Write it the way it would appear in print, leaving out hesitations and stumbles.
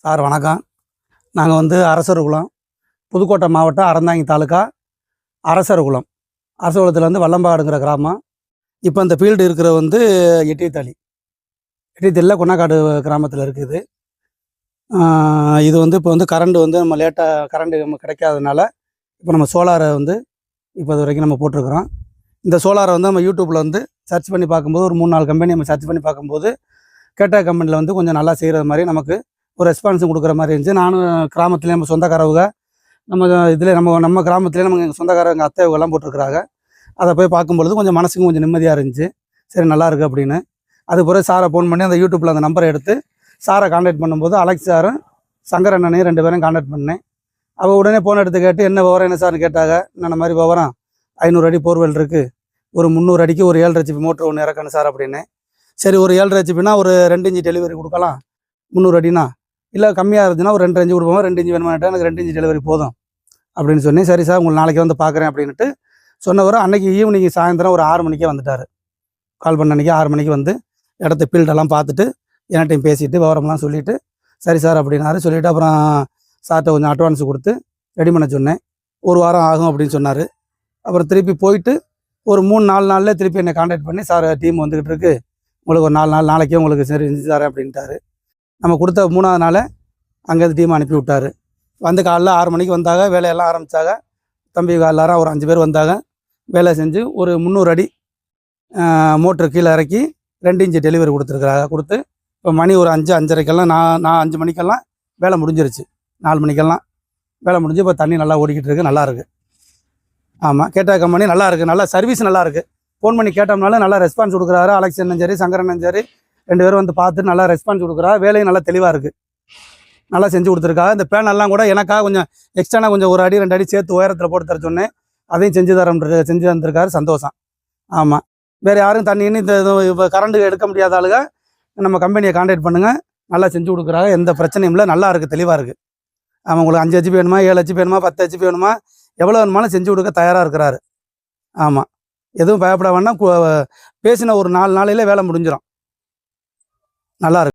Sir வணக்கம். நாங்கள் அரசர்குளம், புதுக்கோட்டை மாவட்டம் அறந்தாங்கி தாலுக்கா அரசர்குளம். அரசர்குளத்துலேருந்து வல்லம்பாடுங்கிற கிராமம். இப்போ இந்த ஃபீல்டு இருக்கிற எட்டித்தளி எட்டித்தளியில் கொன்னக்காடு கிராமத்தில் இருக்குது. இது இப்போ கரண்ட் நம்ம லேட்டாக கரண்ட்டு நம்ம கிடைக்காதனால இப்போ நம்ம சோலாரை இப்போ இது வரைக்கும் நம்ம போட்டிருக்கிறோம். இந்த சோலாரை நம்ம யூடியூப்பில் சர்ச் பண்ணி பார்க்கும்போது ஒரு 3-4 கம்பெனி நம்ம சர்ச் பண்ணி பார்க்கும்போது கேட்ட கம்பெனியில் கொஞ்சம் நல்லா செய்கிற மாதிரி நமக்கு ஒரு ரெஸ்பான்ஸும் கொடுக்குற மாதிரி இருந்துச்சு. நானும் கிராமத்துலேயே நம்ம சொந்தக்காரவங்க இதில் நம்ம கிராமத்துலேயே எங்கள் சொந்தக்காரங்க எங்கள் அத்தைவங்கெல்லாம் போட்டிருக்கிறாங்க. அதை போய் பார்க்கும்பொழுது கொஞ்சம் மனசுக்கும் கொஞ்சம் நிம்மதியாக இருந்துச்சு. சரி நல்லாயிருக்கு அப்படின்னு. அது பிறகு சாரை ஃபோன் பண்ணி அந்த யூடியூப்பில் அந்த நம்பரை எடுத்து சாரை கான்டாக்ட் பண்ணும்போது அலெக்ஸ் சாரும் சங்கர் அண்ணனையும் 2 பேரும் கான்டாக்ட் பண்ணேன். அவள் உடனே ஃபோன் எடுத்து கேட்டு என்ன விவரம் என்ன சார்னு கேட்டாங்க. என்ன மாதிரி விவரம் 500 அடி போர்வெல் இருக்குது, ஒரு 300 அடிக்கு ஒரு 7.5 HP மோட்ரு ஒன்று இறக்கணும் சார் அப்படின்னு. சரி ஒரு 7.5 HPனா ஒரு 2 இன்ச்சு டெலிவரி கொடுக்கலாம், 300 அடினா இல்லை கம்மியாக இருந்துச்சுன்னா ஒரு 2 இன்ச்சு கொடுப்போம், 2 இன்ச்சு வேணுமாட்டா எனக்கு 2 இன்ச்சு டெலிவரி போதும் அப்படின்னு சொன்னேன். சரி சார் உங்களுக்கு நாளைக்கு பார்க்குறேன் அப்படின்ட்டு சொன்னவர் அன்றைக்கி ஈவினிங் சாயந்தரம் ஒரு 6 மணிக்கே வந்துட்டார். கால் பண்ண அன்றைக்கி 6 மணிக்கு இடத்த ஃபீல்டெல்லாம் பார்த்துட்டு என்கிட்டையும் பேசிவிட்டு விவரம்லாம் சொல்லிவிட்டு சரி சார் அப்படின்னாரு. சொல்லிவிட்டு அப்புறம் சார்கிட்ட கொஞ்சம் அட்வான்ஸ் கொடுத்து ரெடி பண்ண சொன்னேன். 1 வாரம் ஆகும் அப்படின்னு சொன்னார். அப்புறம் திருப்பி போயிட்டு ஒரு 3-4 நாளில் திருப்பி என்னை கான்டாக்ட் பண்ணி சார் டீம் வந்துக்கிட்டு இருக்கு, உங்களுக்கு ஒரு 4 நாள் நாளைக்கே உங்களுக்கு சரி செஞ்சு தரேன் அப்படின்ட்டாரு. நம்ம கொடுத்த 3ஆவது நாள் அங்கேருந்து டீம் அனுப்பி விட்டார். காலைல 6 மணிக்கு வந்தாங்க, வேலையெல்லாம் ஆரம்பித்தாங்க. தம்பி எல்லாரும் ஒரு 5 பேர் வந்தாங்க. வேலை செஞ்சு ஒரு 300 அடி மோட்ரு கீழே இறக்கி 2 இன்ச்சு டெலிவரி கொடுத்துருக்குறாங்க. கொடுத்து இப்போ மணி ஒரு 5-5:30க்கெல்லாம் நான் 5 மணிக்கெல்லாம் வேலை முடிஞ்சிருச்சு. 4 மணிக்கெல்லாம் வேலை முடிஞ்சு இப்போ தண்ணி நல்லா ஓடிக்கிட்டு இருக்குது, நல்லாயிருக்கு. ஆமாம், கேட்ட கம்பெனி நல்லா இருக்குது, நல்லா சர்வீஸ் நல்லாயிருக்கு. ஃபோன் பண்ணி கேட்டோம்னாலும் நல்லா ரெஸ்பான்ஸ் கொடுக்குறாரு. அலெக்ஸ் அண்ணன் சரி சங்கர் அண்ணன் சரி 2 பேரும் பார்த்துட்டு நல்லா ரெஸ்பான்ஸ் கொடுக்குறாரு. வேலையும் நல்லா தெளிவாக இருக்குது, நல்லா செஞ்சு கொடுத்துருக்காங்க. இந்த பேனெல்லாம் கூட எனக்காக கொஞ்சம் எக்ஸ்ட்ரானா கொஞ்சம் 1 அடி 2 அடி சேர்த்து உயரத்தில் போட்டு தர சொன்னேன். அதையும் செஞ்சு தந்திருக்காரு. சந்தோஷம். ஆமாம், வேறு யாரும் தண்ணின்னு இந்த இப்போ கரண்ட்டு எடுக்க முடியாத ஆளுங்க நம்ம கம்பெனியை கான்டாக்ட் பண்ணுங்கள், நல்லா செஞ்சு கொடுக்குறாங்க. எந்த பிரச்சனையும் இல்லை, நல்லா இருக்குது, தெளிவாக இருக்குது. ஆமாம், உங்களுக்கு 5 HP வேணுமா, 7 HP வேணுமா, 10 HP வேணுமா, எவ்வளோ வேணுமாலும் செஞ்சு கொடுக்க தயாராக இருக்கிறாரு. ஆமாம், எதுவும் பயப்பட வேண்டாம். பேசின ஒரு 4 நாளையிலே வேலை முடிஞ்சிடும். நல்லாயிருக்கு.